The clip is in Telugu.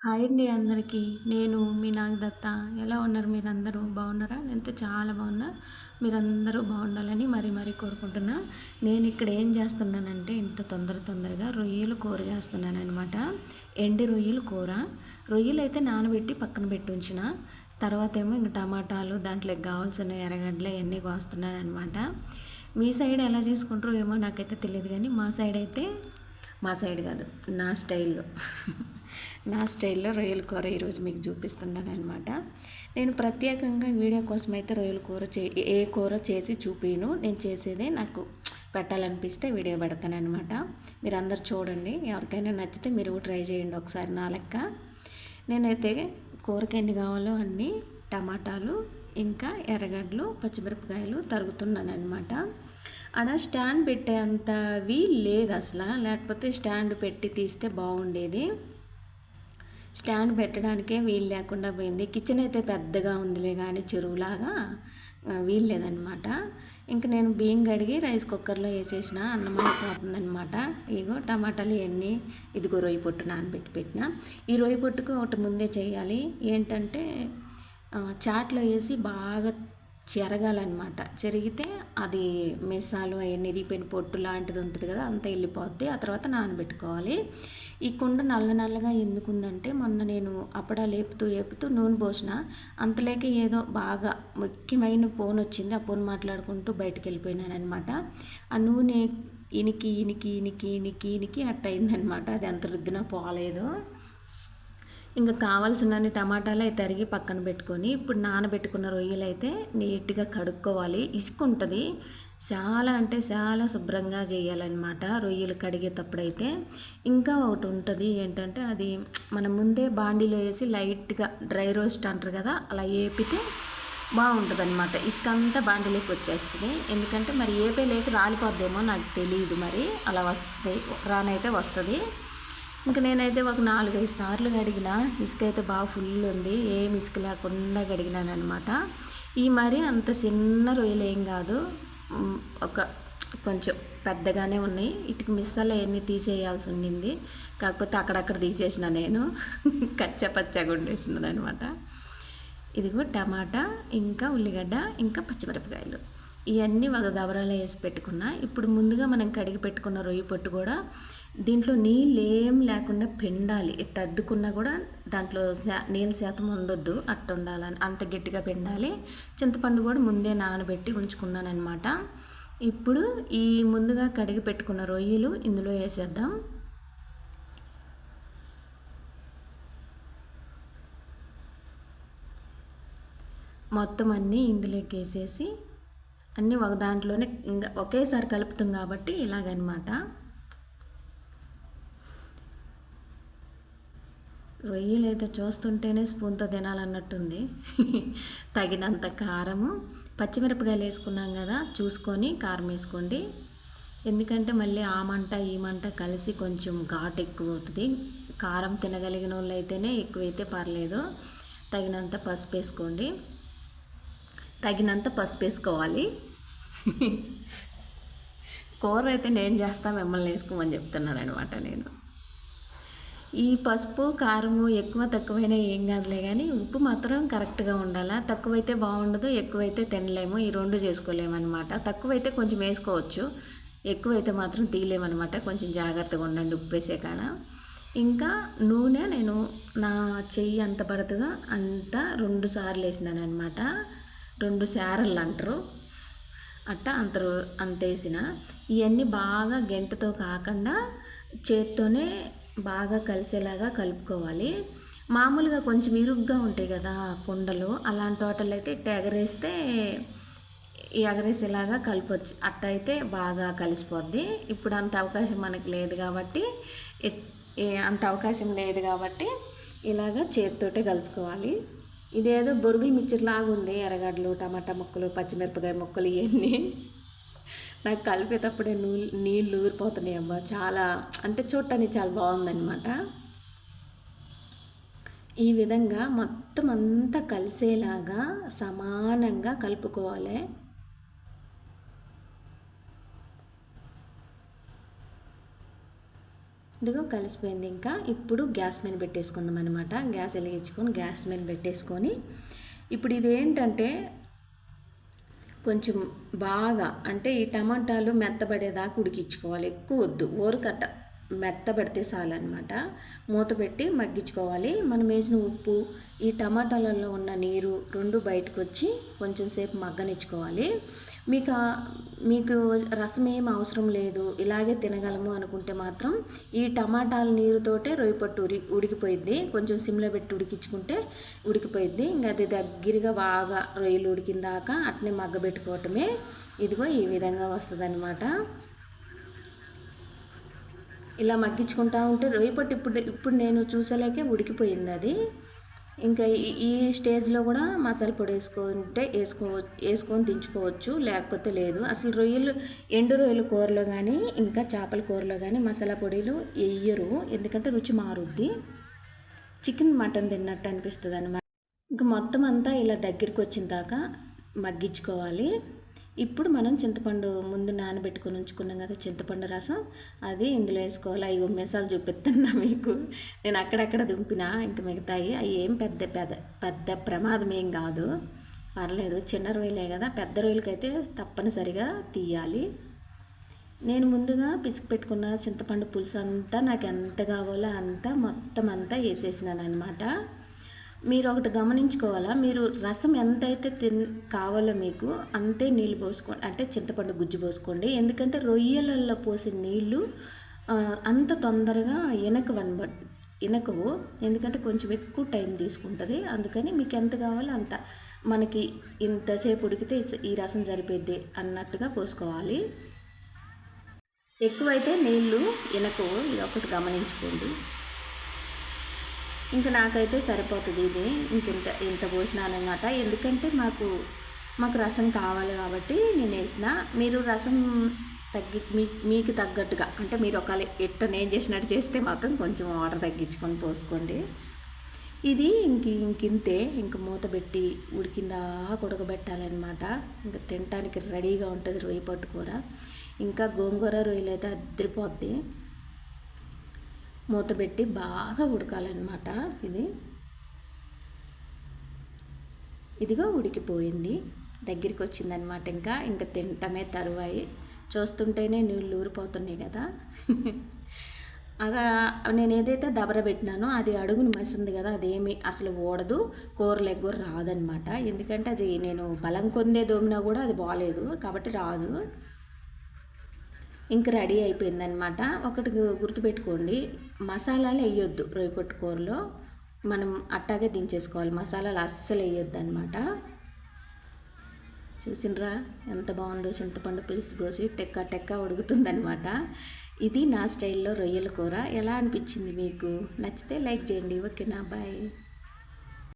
హాయ్ అండి అందరికీ. నేను మీ నాగదత్త. ఎలా ఉన్నారు మీరందరూ? బాగున్నారా? నేనైతే చాలా బాగున్నా. మీరందరూ బాగుండాలని మరీ కోరుకుంటున్నా. నేను ఇక్కడ ఏం చేస్తున్నానంటే ఇంత తొందరగా రొయ్యలు కూర చేస్తున్నాననమాట. ఎండి రొయ్యలు కూర. రొయ్యలు అయితే నానబెట్టి పక్కన పెట్టి ఉంచిన. తర్వాత ఏమో ఇంక టమాటాలు దాంట్లోకి కావాల్సిన ఎర్రగడ్డలు ఇవన్నీ కోస్తున్నానమాట. మీ సైడ్ ఎలా చేసుకుంటారో ఏమో నాకైతే తెలియదు, కానీ మా సైడ్ కాదు, నా స్టైల్లో నా స్టైల్లో రొయ్యల కూర ఈరోజు మీకు చూపిస్తున్నాను అనమాట. నేను ప్రత్యేకంగా వీడియో కోసం అయితే రొయ్యల కూర ఏ కూర చేసి చూపిను. నేను చేసేదే నాకు పెట్టాలనిపిస్తే వీడియో పెడతాను అనమాట. మీరు అందరు చూడండి, ఎవరికైనా నచ్చితే మీరు ట్రై చేయండి ఒకసారి నా లెక్క. నేనైతే కూరకి ఎన్ని కావాలో అన్నీ టమాటాలు, ఇంకా ఎర్రగడ్డలు, పచ్చిమిరపకాయలు తరుగుతున్నాను అనమాట. ఆడ స్టాండ్ పెట్టే అంత వీలు లేదు అసలు, లేకపోతే స్టాండ్ పెట్టి తీస్తే బాగుండేది. స్టాండ్ పెట్టడానికే వీలు లేకుండా పోయింది. కిచెన్ అయితే పెద్దగా ఉందిలే, కానీ చెరువులాగా వీలు లేదనమాట. ఇంక నేను బియ్యం కడిగి రైస్ కుక్కర్లో వేసేసిన, అన్నం అయిపోతుందనమాట. ఇగో టమాటాలు ఇవన్నీ, ఇదిగో రొయ్యి పొట్టు నానబెట్టి పెట్టిన. ఈ రొయ్యి పొట్టుకు ఒకటి ముందే చేయాలి. ఏంటంటే చాట్లో వేసి బాగా చెరగాలన్నమాట. చెరిగితే అది మెసాలు అవన్నీ ఇరిగిపోయిన పొట్టు లాంటిది ఉంటుంది కదా, అంతా వెళ్ళిపోద్ది. ఆ తర్వాత నానబెట్టుకోవాలి. ఈ కుండ నల్లగా ఎందుకుందంటే, మొన్న నేను అప్పడాలు ఏపుతూ నూనె పోసిన, అంతలేక ఏదో బాగా ముఖ్యమైన ఫోన్ వచ్చింది. ఆ ఫోన్ మాట్లాడుకుంటూ బయటకు వెళ్ళిపోయినాను అనమాట. ఆ నూనె ఇనికి అట్ట అయిందనమాట. అది ఎంత రుద్దినా పోలేదు. ఇంకా కావాల్సినన్ని టమాటాలు అయితే తరిగి పక్కన పెట్టుకొని, ఇప్పుడు నానబెట్టుకున్న రొయ్యలు అయితే నీట్గా కడుక్కోవాలి. ఇసుక ఉంటుంది, చాలా అంటే చాలా శుభ్రంగా చేయాలన్నమాట రొయ్యలు కడిగేటప్పుడైతే. ఇంకా ఒకటి ఉంటుంది ఏంటంటే, అది మనం ముందే బాండీలో వేసి లైట్గా డ్రై రోస్ట్ అంటారు కదా, అలా వేపితే బాగుంటుంది అనమాట. ఇసుక అంతా బాండీలోకి వచ్చేస్తుంది. ఎందుకంటే మరి లేక రాలిపోద్దేమో నాకు తెలియదు, మరి అలా వస్తుంది, రానైతే వస్తుంది. ఇంకా నేనైతే ఒక 4-5 సార్లు కడిగిన. ఇసుక అయితే బాగా ఫుల్ ఉంది, ఏం ఇసుక లేకుండా కడిగినాను అనమాట. ఈ మరి అంత చిన్న రొయ్యలు ఏం కాదు, ఒక కొంచెం పెద్దగానే ఉన్నాయి. ఇటుకి మిస్సాలు అవన్నీ తీసేయాల్సి ఉండింది, కాకపోతే అక్కడక్కడ తీసేసిన నేను. కచ్చపచ్చగా ఉండేసినది అనమాట. ఇదిగో టమాటా, ఇంకా ఉల్లిగడ్డ, ఇంకా పచ్చిమిరపకాయలు, ఇవన్నీ ఒక దబరాలో వేసి పెట్టుకున్నా. ఇప్పుడు ముందుగా మనం కడిగి పెట్టుకున్న రొయ్యి పొట్టు కూడా దీంట్లో నీళ్ళు ఏం లేకుండా పిండాలి. ఇట్ట అద్దుకున్నా కూడా దాంట్లో నీళ్ళ శాతం ఉండొద్దు, అట్ట ఉండాలని అంత గట్టిగా పిండాలి. చింతపండు కూడా ముందే నానబెట్టి ఉంచుకున్నాను అనమాట. ఇప్పుడు ఈ ముందుగా కడిగి పెట్టుకున్న రొయ్యలు ఇందులో వేసేద్దాం. మొత్తం అన్నీ ఇందులోకి వేసేసి అన్నీ ఒక దాంట్లోనే ఇంకా ఒకేసారి కలుపుతాం కాబట్టి ఇలాగనమాట. రొయ్యలు అయితే చూస్తుంటేనే స్పూన్తో తినాలన్నట్టుంది. తగినంత కారము, పచ్చిమిరపకాయలు వేసుకున్నాం కదా, చూసుకొని కారం వేసుకోండి. ఎందుకంటే మళ్ళీ ఆ మంట ఈ మంట కలిసి కొంచెం ఘాటు ఎక్కువ అవుతుంది. కారం తినగలిగిన వాళ్ళు అయితేనే, ఎక్కువైతే పర్లేదు. తగినంత పసుపు వేసుకోండి. తగినంత పసుపు వేసుకోవాలి. కూర అయితే నేను చేస్తా, మిమ్మల్ని వేసుకోమని చెప్తున్నాను అనమాట నేను. ఈ పసుపు కారము ఎక్కువ తక్కువైనా ఏం కాదులే, కానీ ఉప్పు మాత్రం కరెక్ట్గా ఉండాలా. తక్కువైతే బాగుండదు, ఎక్కువైతే తినలేము, ఈ రెండు చేసుకోలేమన్నమాట. తక్కువైతే కొంచెం వేసుకోవచ్చు, ఎక్కువైతే మాత్రం తీయలేమన్నమాట. కొంచెం జాగ్రత్తగా ఉండండి ఉప్పు వేసే కాడ. ఇంకా నూనె నేను నా చెయ్యి అంత పడుతుందో అంత 2 సార్లు వేసినాను అనమాట. 2 సారలు అంటారు అట్ట, అంత వేసిన. ఇవన్నీ బాగా గెంటతో కాకుండా చేత్తోనే బాగా కలిసేలాగా కలుపుకోవాలి. మామూలుగా కొంచెం ఇరుగ్గా ఉంటాయి కదా కుండలు, అలాంటి వాటిల్లో అయితే ఇట్ట ఎగరేసేలాగా కలపొచ్చు. అట్ట అయితే బాగా కలిసిపోద్ది. ఇప్పుడు అంత అవకాశం మనకు లేదు కాబట్టి, ఇలాగ చేతితోటే కలుపుకోవాలి. ఇదేదో బొరుగులు మిక్చర్ లాగా ఉంది, ఎర్రగడ్డలు, టమాటా ముక్కలు, పచ్చిమిరపకాయ ముక్కలు, ఇవన్నీ నాకు కలిపేటప్పుడే నీళ్ళు ఊరిపోతున్నాయి అబ్బా. చాలా అంటే చూడటానికి చాలా బాగుందన్నమాట. ఈ విధంగా మొత్తం అంతా కలిసేలాగా సమానంగా కలుపుకోవాలి. ఇదిగో కలిసిపోయింది. ఇంకా ఇప్పుడు గ్యాస్ మీద పెట్టేసుకుందాం అనమాట. గ్యాస్ వెలిగించుకొని గ్యాస్ మీద పెట్టేసుకొని ఇప్పుడు ఇదేంటంటే కొంచెం బాగా అంటే ఈ టమాటాలు మెత్తబడేదాకా ఉడికించుకోవాలి. ఎక్కువ వద్దు, ఊరకట్ట మెత్తబడితే చాలన్నమాట. మూత పెట్టి మగ్గించుకోవాలి. మనం వేసిన ఉప్పు, ఈ టమాటాలలో ఉన్న నీరు రెండు బయటకు వచ్చి కొంచెం సేపు మగ్గనిచ్చుకోవాలి. మీకు రసం ఏం అవసరం లేదు, ఇలాగే తినగలము అనుకుంటే మాత్రం ఈ టమాటాల నీరుతోటే రొయ్యపట్టు ఉడికిపోయిద్ది. కొంచెం సిమ్లో పెట్టి ఉడికించుకుంటే ఉడికిపోయిద్ది. ఇంకా అది దగ్గరగా బాగా రొయ్యలు ఉడికిన దాకా అట్నే మగ్గబెట్టుకోవటమే. ఇదిగో ఈ విధంగా వస్తుంది అనమాట. ఇలా మగ్గించుకుంటా ఉంటే రొయ్యపట్టు ఇప్పుడు నేను చూసేలాకే ఉడికిపోయింది అది. ఇంకా ఈ స్టేజ్లో కూడా మసాలా పొడి వేసుకొని దించుకోవచ్చు, లేకపోతే లేదు. అసలు ఎండు రొయ్యల కూరలో కానీ ఇంకా చేపల కూరలో కానీ మసాలా పొడిలు వేయరు, ఎందుకంటే రుచి మారుద్ది. చికెన్ మటన్ తిన్నట్టు అనిపిస్తుంది అన్నమాట. ఇంకా మొత్తం అంతా ఇలా దగ్గరికి వచ్చిన దాకా మగ్గించుకోవాలి. ఇప్పుడు మనం చింతపండు ముందు నానబెట్టుకొని ఉంచుకున్నాం కదా, చింతపండు రసం, అది ఇందులో వేసుకోవాలి. అవి మెసాలు చూపిస్తున్నా మీకు. నేను అక్కడక్కడ దింపినా, ఇంక మిగతాయి అవి ఏం పెద్ద ప్రమాదం ఏం కాదు, పర్లేదు. చిన్న రొయ్యలే కదా, పెద్ద రొయ్యలకైతే తప్పనిసరిగా తీయాలి. నేను ముందుగా పిసికి పెట్టుకున్న చింతపండు పులుసు అంతా నాకు ఎంత కావాలో అంతా మొత్తం అంతా వేసేసినాను అనమాట. మీరు ఒకటి గమనించుకోవాలా, మీరు రసం ఎంతైతే కావాలో మీకు అంతే నీళ్ళు పోసుకోండి, అంటే చింతపండు గుజ్జు పోసుకోండి. ఎందుకంటే రొయ్యలలో పోసే నీళ్ళు అంత తొందరగా ఇనకవు, ఎందుకంటే కొంచెం ఎక్కువ టైం తీసుకుంటుంది. అందుకని మీకు ఎంత కావాలో అంత, మనకి ఇంతసేపు ఉడికితే ఈ రసం సరిపోద్ది అన్నట్టుగా పోసుకోవాలి. ఎక్కువైతే నీళ్ళు ఇనకవు, ఇది ఒకటి గమనించుకోండి. ఇంకా నాకైతే సరిపోతుంది ఇది, ఇంత పోసినానమాట. ఎందుకంటే మాకు రసం కావాలి కాబట్టి నేను వేసిన. మీరు రసం మీకు తగ్గట్టుగా, అంటే మీరు ఒకవేళ నేను చేసినట్టు చేస్తే మాత్రం కొంచెం వాటర్ తగ్గించుకొని పోసుకోండి. ఇది ఇంతే. ఇంక మూత పెట్టి ఉడికిందా ఉడకబెట్టాలన్నమాట. ఇంకా తినడానికి రెడీగా ఉంటుంది రొయ్య కూర. ఇంకా గోంగూర రొయ్యలు అయితే అదిరిపోద్ది. మూత పెట్టి బాగా ఉడకాలన్నమాట. ఇదిగో ఉడికిపోయింది, దగ్గరికి వచ్చిందనమాట. ఇంకా తింటమే తరువాయి. చూస్తుంటేనే నీళ్ళు ఊరిపోతున్నాయి కదా. అలా నేను ఏదైతే దబర పెట్టినానో అది అడుగును మసింది కదా, అదేమి అసలు ఓడదు, కూరలు ఎగ్గురు రాదనమాట. ఎందుకంటే అది నేను బలం కొందే దోమినా కూడా అది బాగాలేదు కాబట్టి రాదు. ఇంక రెడీ అయిపోయిందనమాట. ఒకటి గుర్తుపెట్టుకోండి, మసాలాలు వేయొద్దు రొయ్యపట్టు కూరలో, మనం అట్టాగే దించేసుకోవాలి. మసాలాలు అస్సలు వేయొద్దు అనమాట. చూసినరా ఎంత బాగుందో, చింతపండు పులుసు పోసి టెక్కా ఉడుకుతుందనమాట. ఇది నా స్టైల్లో రొయ్యల కూర. ఎలా అనిపించింది మీకు? నచ్చితే లైక్ చేయండి. ఓకేనా, బాయ్.